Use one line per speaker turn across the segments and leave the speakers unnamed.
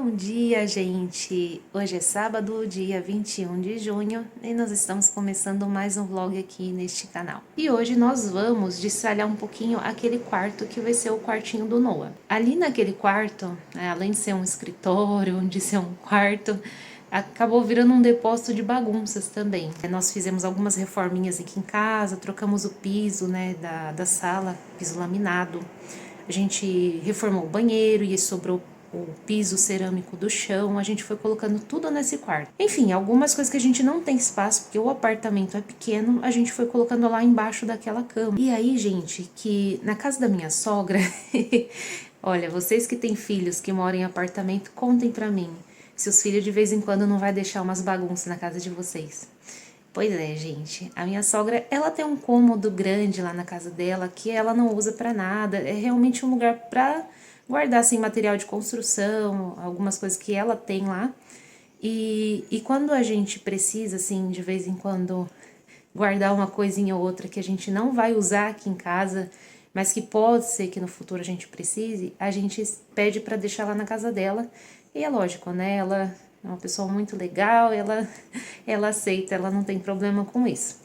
Bom dia, gente! Hoje é sábado, dia 21 de junho, e nós estamos começando mais um vlog aqui neste canal. E hoje nós vamos destralhar um pouquinho aquele quarto que vai ser o quartinho do Noah. Ali naquele quarto, além de ser um escritório, de ser um quarto, acabou virando um depósito de bagunças também. Nós fizemos algumas reforminhas aqui em casa, trocamos o piso, da sala, piso laminado. A gente reformou o banheiro e sobrou o piso cerâmico do chão, a gente foi colocando tudo nesse quarto. Enfim, algumas coisas que a gente não tem espaço, porque o apartamento é pequeno, a gente foi colocando lá embaixo daquela cama. E aí, gente, que na casa da minha sogra, olha, vocês que têm filhos que moram em apartamento, contem pra mim se os filhos de vez em quando não vai deixar umas bagunças na casa de vocês. Pois é, gente, a minha sogra, ela tem um cômodo grande lá na casa dela que ela não usa pra nada, é realmente um lugar pra guardar, assim, material de construção, algumas coisas que ela tem lá. E quando a gente precisa, assim, de vez em quando, guardar uma coisinha ou outra que a gente não vai usar aqui em casa, mas que pode ser que no futuro a gente precise, a gente pede pra deixar lá na casa dela. E é lógico, né, ela é uma pessoa muito legal, ela aceita, ela não tem problema com isso.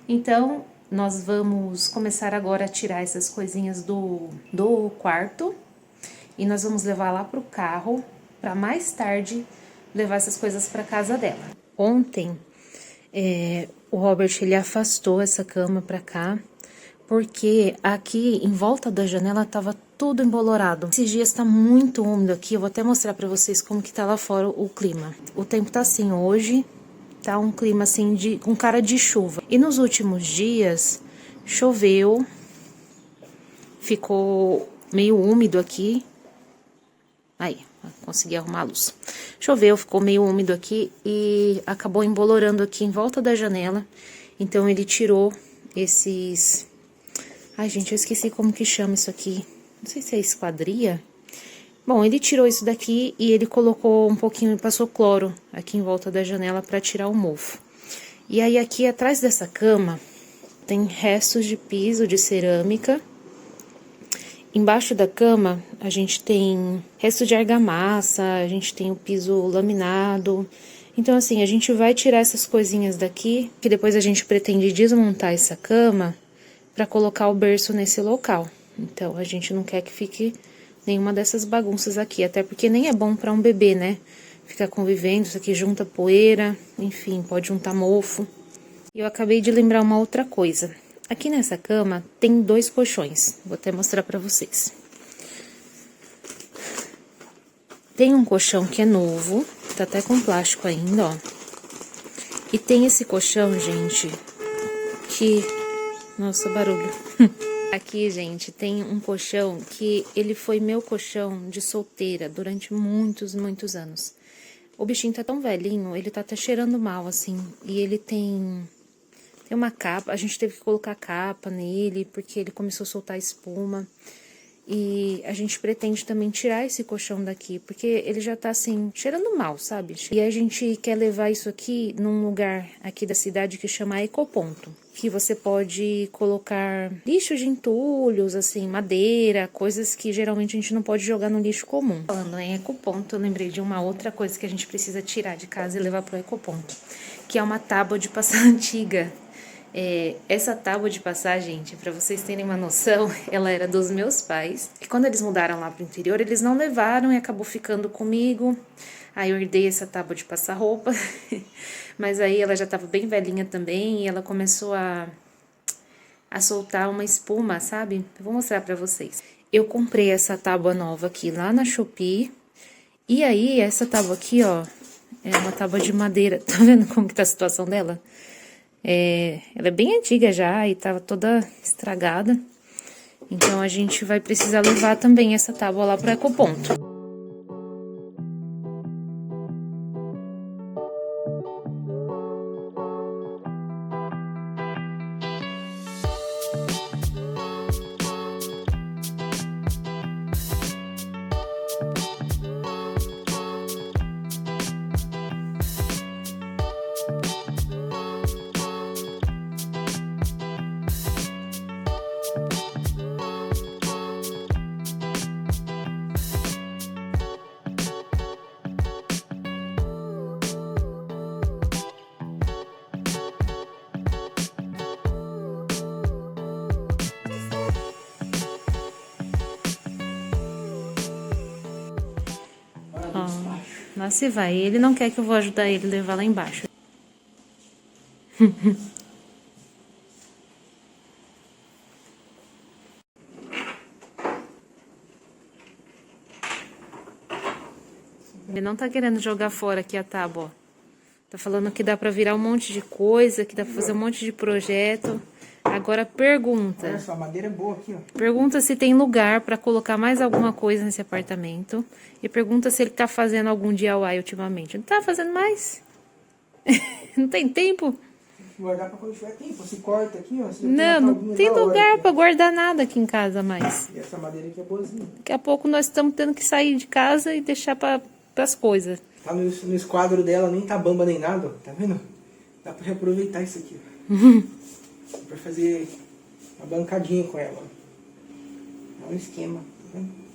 Então, nós vamos começar agora a tirar essas coisinhas do quarto. E nós vamos levar lá pro carro, para mais tarde levar essas coisas para casa dela. Ontem, o Robert, ele afastou essa cama para cá, porque aqui em volta da janela tava tudo embolorado. Esses dias tá muito úmido aqui, eu vou até mostrar para vocês como que tá lá fora o clima. O tempo tá assim hoje, tá um clima assim com cara de chuva. E nos últimos dias choveu, ficou meio úmido aqui. Aí, consegui arrumar a luz. Choveu, ficou meio úmido aqui e acabou embolorando aqui em volta da janela. Então, ele tirou esses... Ai, gente, eu esqueci como que chama isso aqui. Não sei se é esquadria. Bom, ele tirou isso daqui e ele colocou um pouquinho, passou cloro aqui em volta da janela para tirar o mofo. E aí, aqui atrás dessa cama, tem restos de piso de cerâmica. Embaixo da cama, a gente tem resto de argamassa, a gente tem o piso laminado. Então, assim, a gente vai tirar essas coisinhas daqui, que depois a gente pretende desmontar essa cama para colocar o berço nesse local. Então, a gente não quer que fique nenhuma dessas bagunças aqui, até porque nem é bom para um bebê, né? Ficar convivendo, isso aqui junta poeira, enfim, pode juntar mofo. E eu acabei de lembrar uma outra coisa. Aqui nessa cama tem 2 colchões, vou até mostrar pra vocês. Tem um colchão que é novo, tá até com plástico ainda, ó. E tem esse colchão, gente, que... Nossa, barulho. Aqui, gente, tem um colchão que ele foi meu colchão de solteira durante muitos, muitos anos. O bichinho tá tão velhinho, ele tá até cheirando mal, assim, e ele tem uma capa, a gente teve que colocar capa nele, porque ele começou a soltar espuma. E a gente pretende também tirar esse colchão daqui, porque ele já tá assim, cheirando mal, sabe? E a gente quer levar isso aqui num lugar aqui da cidade que chama Ecoponto. Que você pode colocar lixo de entulhos, assim, madeira, coisas que geralmente a gente não pode jogar no lixo comum. Falando em Ecoponto, eu lembrei de uma outra coisa que a gente precisa tirar de casa e levar pro Ecoponto, que é uma tábua de passar antiga. Essa tábua de passar, gente, pra vocês terem uma noção, ela era dos meus pais. E quando eles mudaram lá pro interior, eles não levaram e acabou ficando comigo. Aí eu herdei essa tábua de passar roupa. Mas aí ela já tava bem velhinha também e ela começou a soltar uma espuma, sabe? Eu vou mostrar pra vocês. Eu comprei essa tábua nova aqui lá na Shopee. E aí, essa tábua aqui, ó, é uma tábua de madeira. Tá vendo como que tá a situação dela? Ela é bem antiga já e tava toda estragada. Então, a gente vai precisar levar também essa tábua lá pro Ecoponto. Lá se vai. Ele não quer que eu vou ajudar ele a levar lá embaixo. Ele não tá querendo jogar fora aqui a tábua, ó. Tá falando que dá pra virar um monte de coisa, que dá pra fazer um monte de projeto. Agora pergunta.
Olha só, a madeira é boa aqui, ó.
Pergunta se tem lugar pra colocar mais alguma coisa nesse apartamento. E pergunta se ele tá fazendo algum DIY ultimamente. Não tá fazendo mais? Não tem tempo?
Guardar pra quando tiver tempo. Se corta aqui, ó.
Não tem lugar pra guardar nada aqui em casa mais.
E essa madeira aqui é boazinha.
Daqui a pouco nós estamos tendo que sair de casa e deixar pras coisas.
Tá no esquadro dela, nem tá bamba nem nada, ó. Tá vendo? Dá pra reaproveitar isso aqui, ó. Dá pra fazer uma bancadinha com ela, ó. É um esquema, tá vendo?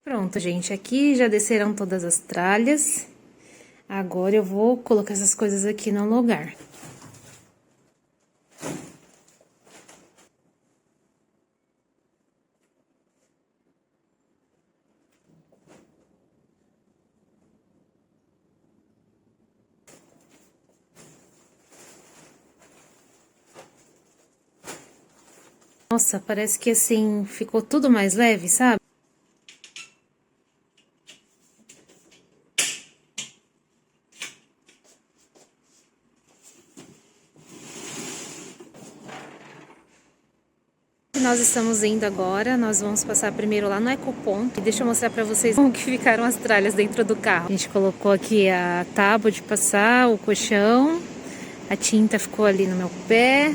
Pronto, gente, aqui já desceram todas as tralhas. Agora eu vou colocar essas coisas aqui no lugar. Nossa, parece que assim, ficou tudo mais leve, sabe? Nós estamos indo agora, nós vamos passar primeiro lá no Ecoponto. E deixa eu mostrar pra vocês como que ficaram as tralhas dentro do carro. A gente colocou aqui a tábua de passar, o colchão, a tinta ficou ali no meu pé.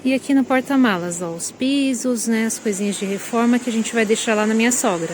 E aqui no porta-malas, ó, os pisos, né, as coisinhas de reforma que a gente vai deixar lá na minha sogra.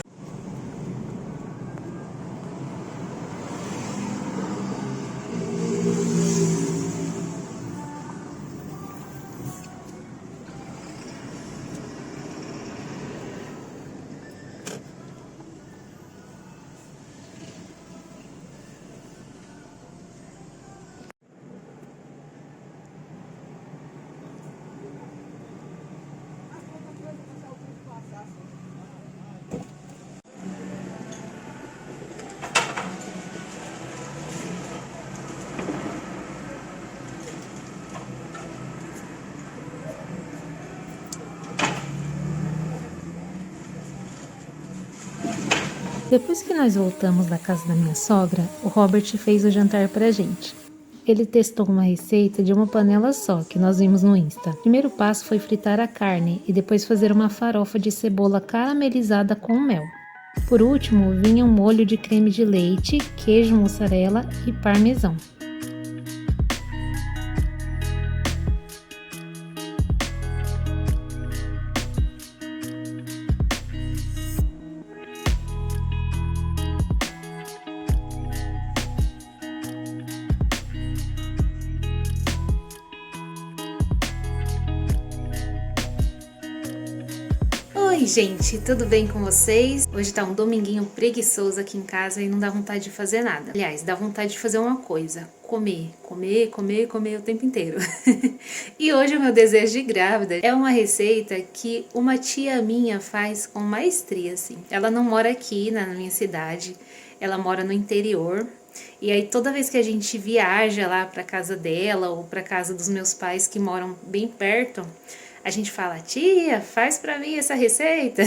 Depois que nós voltamos da casa da minha sogra, o Robert fez o jantar pra gente. Ele testou uma receita de uma panela só, que nós vimos no Insta. O primeiro passo foi fritar a carne e depois fazer uma farofa de cebola caramelizada com mel. Por último, vinha um molho de creme de leite, queijo mussarela e parmesão. Oi, gente, tudo bem com vocês? Hoje tá um dominguinho preguiçoso aqui em casa e não dá vontade de fazer nada. Aliás, dá vontade de fazer uma coisa: comer, comer, comer, comer o tempo inteiro. E hoje o meu desejo de grávida é uma receita que uma tia minha faz com maestria, assim. Ela não mora aqui na minha cidade, ela mora no interior. E aí toda vez que a gente viaja lá pra casa dela ou pra casa dos meus pais que moram bem perto, a gente fala: tia, faz pra mim essa receita,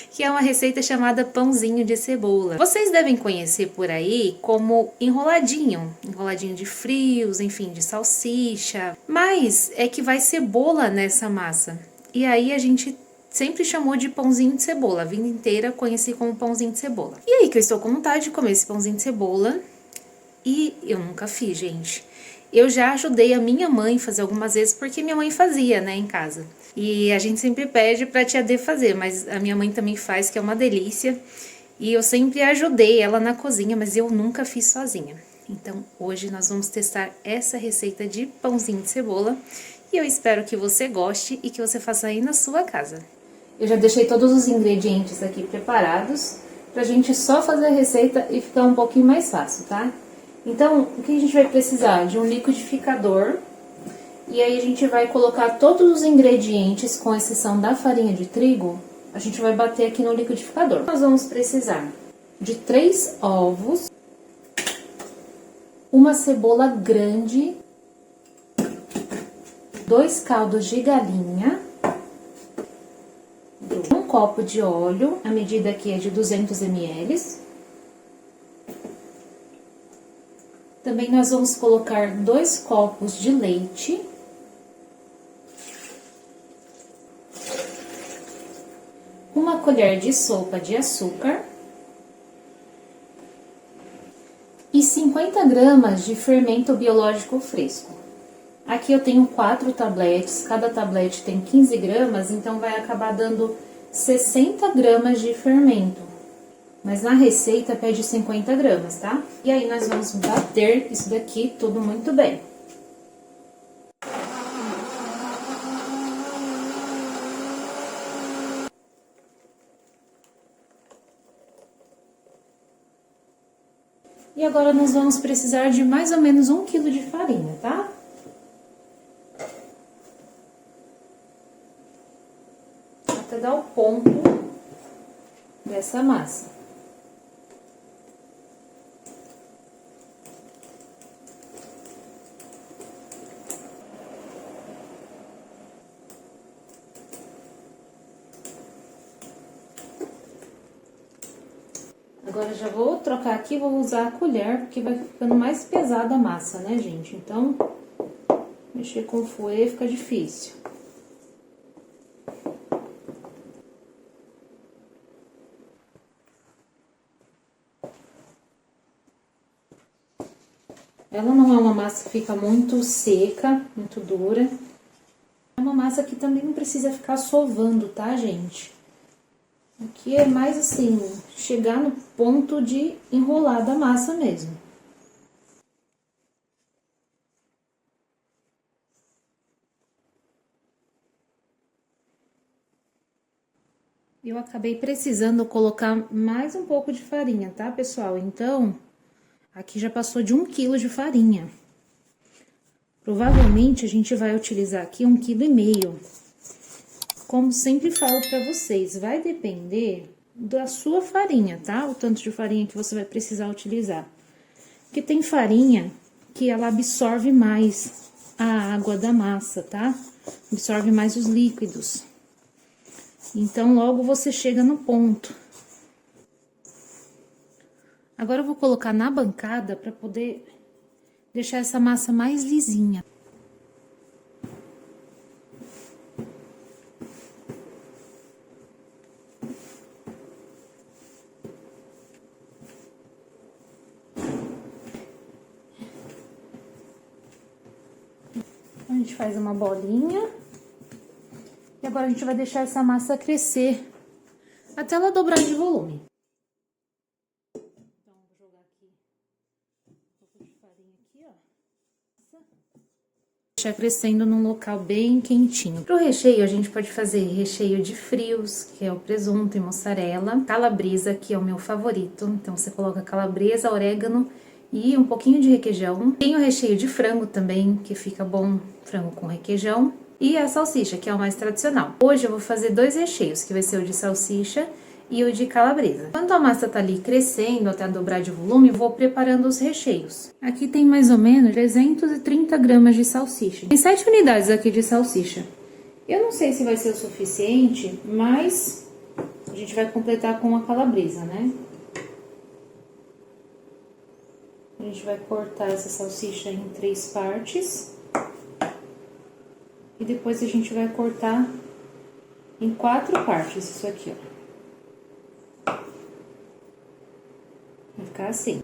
que é uma receita chamada pãozinho de cebola. Vocês devem conhecer por aí como enroladinho de frios, enfim, de salsicha, mas é que vai cebola nessa massa. E aí a gente sempre chamou de pãozinho de cebola, a vida inteira conheci como pãozinho de cebola. E aí que eu estou com vontade de comer esse pãozinho de cebola e eu nunca fiz, gente. Eu já ajudei a minha mãe a fazer algumas vezes, porque minha mãe fazia, né, em casa. E a gente sempre pede pra tia Dê fazer, mas a minha mãe também faz, que é uma delícia. E eu sempre ajudei ela na cozinha, mas eu nunca fiz sozinha. Então, hoje nós vamos testar essa receita de pãozinho de cebola. E eu espero que você goste e que você faça aí na sua casa. Eu já deixei todos os ingredientes aqui preparados pra gente só fazer a receita e ficar um pouquinho mais fácil, tá? Então, o que a gente vai precisar? De um liquidificador. E aí a gente vai colocar todos os ingredientes, com exceção da farinha de trigo, a gente vai bater aqui no liquidificador. Nós vamos precisar de 3 ovos, uma cebola grande, 2 caldos de galinha, um copo de óleo, a medida aqui é de 200 ml. Também nós vamos colocar 2 copos de leite. Uma colher de sopa de açúcar e 50 gramas de fermento biológico fresco. Aqui eu tenho 4 tabletes, cada tablete tem 15 gramas, então vai acabar dando 60 gramas de fermento. Mas na receita pede 50 gramas, tá? E aí nós vamos bater isso daqui tudo muito bem. E agora nós vamos precisar de mais ou menos 1 kg de farinha, tá? Até dar o ponto dessa massa. Agora, já vou trocar aqui, vou usar a colher, porque vai ficando mais pesada a massa, né, gente? Então, mexer com o fouet fica difícil. Ela não é uma massa que fica muito seca, muito dura. É uma massa que também não precisa ficar sovando, tá, gente? Aqui é mais assim, chegar no ponto de enrolar da massa mesmo. Eu acabei precisando colocar mais um pouco de farinha, tá, pessoal? Então, aqui já passou de 1 kg de farinha. Provavelmente, a gente vai utilizar aqui 1,5 kg. Como sempre falo pra vocês, vai depender da sua farinha, tá? O tanto de farinha que você vai precisar utilizar. Porque tem farinha que ela absorve mais a água da massa, tá? Absorve mais os líquidos. Então, logo você chega no ponto. Agora eu vou colocar na bancada pra poder deixar essa massa mais lisinha. A gente faz uma bolinha. E agora a gente vai deixar essa massa crescer até ela dobrar de volume. Então, vou jogar aqui um pouco de farinha aqui, ó. Deixar crescendo num local bem quentinho. Pro recheio, a gente pode fazer recheio de frios, que é o presunto e mussarela. Calabresa, que é o meu favorito. Então, você coloca calabresa, orégano e um pouquinho de requeijão. Tem o recheio de frango também, que fica bom, frango com requeijão. E a salsicha, que é o mais tradicional. Hoje eu vou fazer 2 recheios, que vai ser o de salsicha e o de calabresa. Enquanto a massa tá ali crescendo até dobrar de volume, vou preparando os recheios. Aqui tem mais ou menos 330 gramas de salsicha. Tem 7 unidades aqui de salsicha. Eu não sei se vai ser o suficiente, mas a gente vai completar com a calabresa, né? A gente vai cortar essa salsicha em 3 partes. E depois a gente vai cortar em 4 partes isso aqui, ó. Vai ficar assim.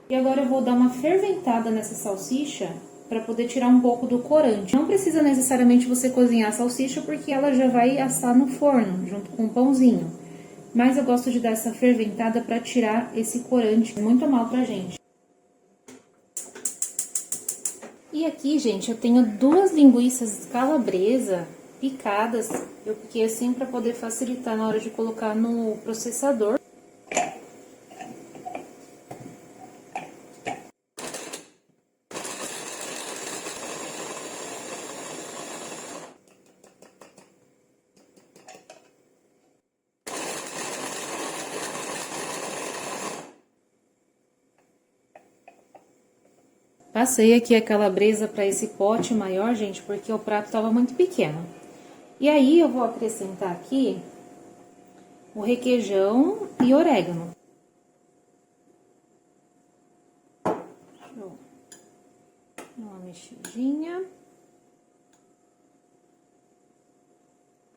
E agora eu vou dar uma ferventada nessa salsicha para poder tirar um pouco do corante. Não precisa necessariamente você cozinhar a salsicha, porque ela já vai assar no forno, junto com o pãozinho. mas eu gosto de dar essa ferventada para tirar esse corante muito mal pra gente. E aqui, gente, eu tenho 2 linguiças calabresa picadas. Eu piquei assim para poder facilitar na hora de colocar no processador. Passei aqui a calabresa para esse pote maior, gente, porque o prato estava muito pequeno. E aí, eu vou acrescentar aqui o requeijão e orégano. Deixa eu dar uma mexidinha.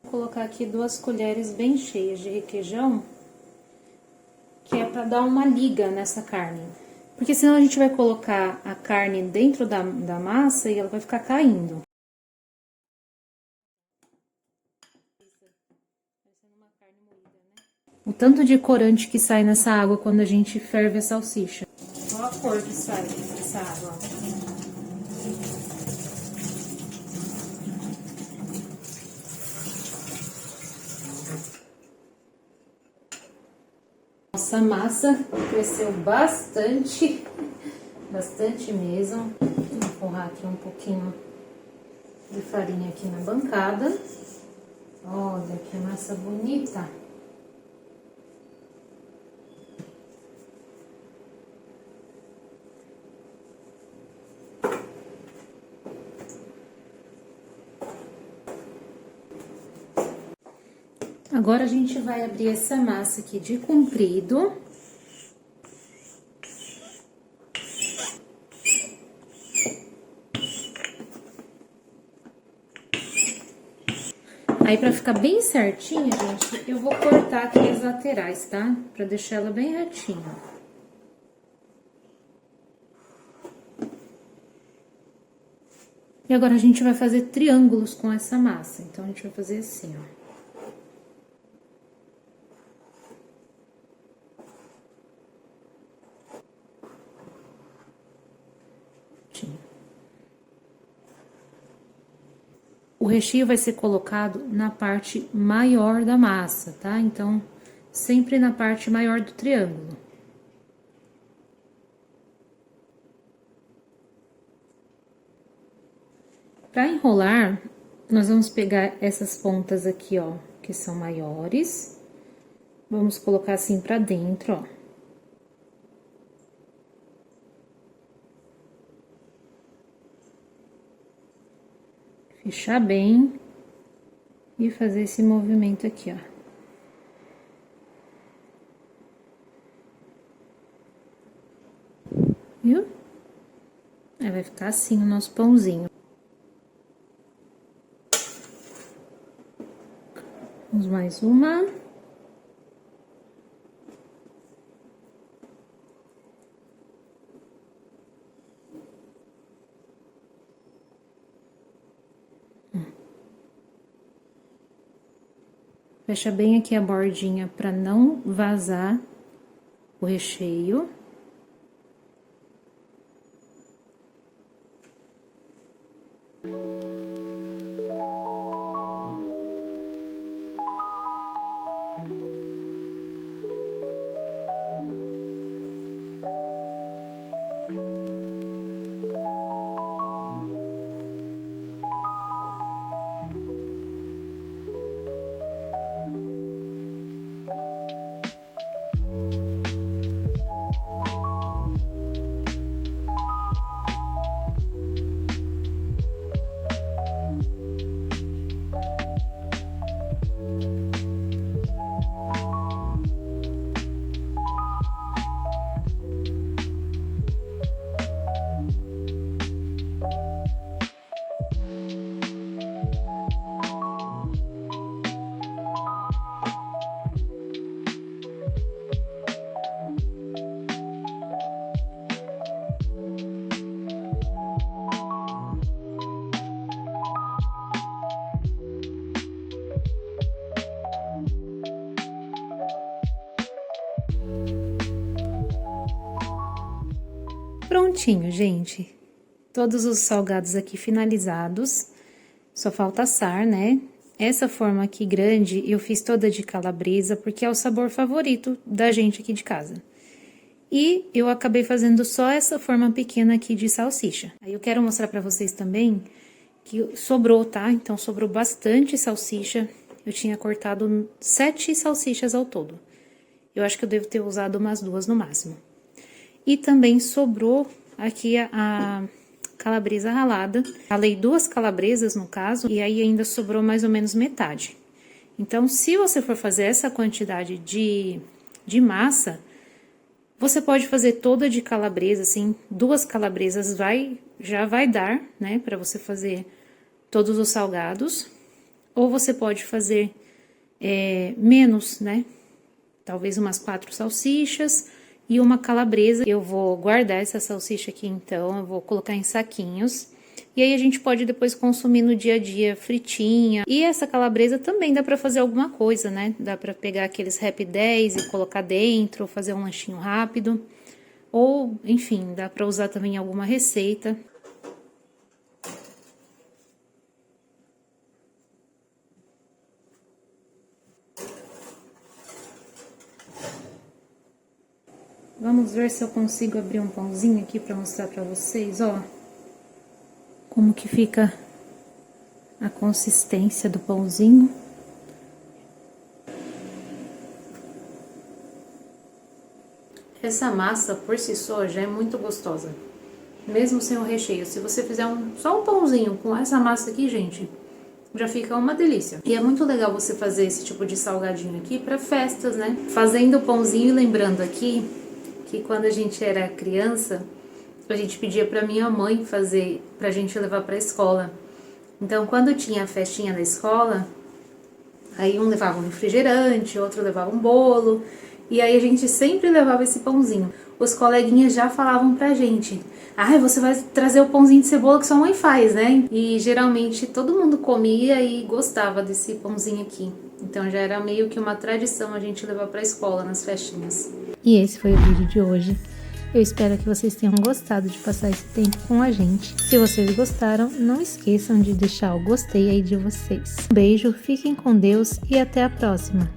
Vou colocar aqui 2 colheres bem cheias de requeijão, que é para dar uma liga nessa carne. Porque senão a gente vai colocar a carne dentro da massa e ela vai ficar caindo. O tanto de corante que sai nessa água quando a gente ferve a salsicha. Olha a cor que sai dessa água. Nossa massa cresceu bastante, bastante mesmo. Vou forrar aqui um pouquinho de farinha aqui na bancada. Olha que massa bonita. Agora a gente vai abrir essa massa aqui de comprido. Aí, pra ficar bem certinha, gente, eu vou cortar aqui as laterais, tá? Pra deixar ela bem retinha. E agora a gente vai fazer triângulos com essa massa. Então, a gente vai fazer assim, ó. O recheio vai ser colocado na parte maior da massa, tá? Então, sempre na parte maior do triângulo. Para enrolar, nós vamos pegar essas pontas aqui, ó, que são maiores. Vamos colocar assim pra dentro, ó. Fechar bem e fazer esse movimento aqui, ó. Viu? Aí vai ficar assim o nosso pãozinho. Vamos mais uma. Fecha bem aqui a bordinha para não vazar o recheio. prontinho, gente. Todos os salgados aqui finalizados. Só falta assar, né? Essa forma aqui grande eu fiz toda de calabresa, porque é o sabor favorito da gente aqui de casa. E eu acabei fazendo só essa forma pequena aqui de salsicha. Aí eu quero mostrar pra vocês também que sobrou, tá? Então, sobrou bastante salsicha. Eu tinha cortado 7 salsichas ao todo. Eu acho que eu devo ter usado umas 2 no máximo. E também sobrou aqui a calabresa ralada. Ralei 2 calabresas, no caso, e aí ainda sobrou mais ou menos metade. Então, se você for fazer essa quantidade de massa, você pode fazer toda de calabresa, assim, 2 calabresas já vai dar, né, pra você fazer todos os salgados. Ou você pode fazer menos, né, talvez umas 4 salsichas e uma calabresa. Eu vou guardar essa salsicha aqui, então, eu vou colocar em saquinhos. E aí a gente pode depois consumir no dia a dia fritinha. E essa calabresa também dá pra fazer alguma coisa, né? Dá pra pegar aqueles Happy 10 e colocar dentro, fazer um lanchinho rápido. Ou, enfim, dá pra usar também em alguma receita. Vamos ver se eu consigo abrir um pãozinho aqui pra mostrar pra vocês, ó. Como que fica a consistência do pãozinho. Essa massa, por si só, já é muito gostosa. Mesmo sem o recheio. Se você fizer só um pãozinho com essa massa aqui, gente, já fica uma delícia. E é muito legal você fazer esse tipo de salgadinho aqui pra festas, né? Fazendo o pãozinho e lembrando aqui que quando a gente era criança, a gente pedia pra minha mãe fazer, pra gente levar pra escola. Então, quando tinha a festinha da escola, aí um levava um refrigerante, outro levava um bolo, e aí a gente sempre levava esse pãozinho. Os coleguinhas já falavam pra gente: ah, você vai trazer o pãozinho de cebola que sua mãe faz, né? E geralmente todo mundo comia e gostava desse pãozinho aqui. Então já era meio que uma tradição a gente levar pra escola nas festinhas. E esse foi o vídeo de hoje. Eu espero que vocês tenham gostado de passar esse tempo com a gente. Se vocês gostaram, não esqueçam de deixar o gostei aí de vocês. Um beijo, fiquem com Deus e até a próxima!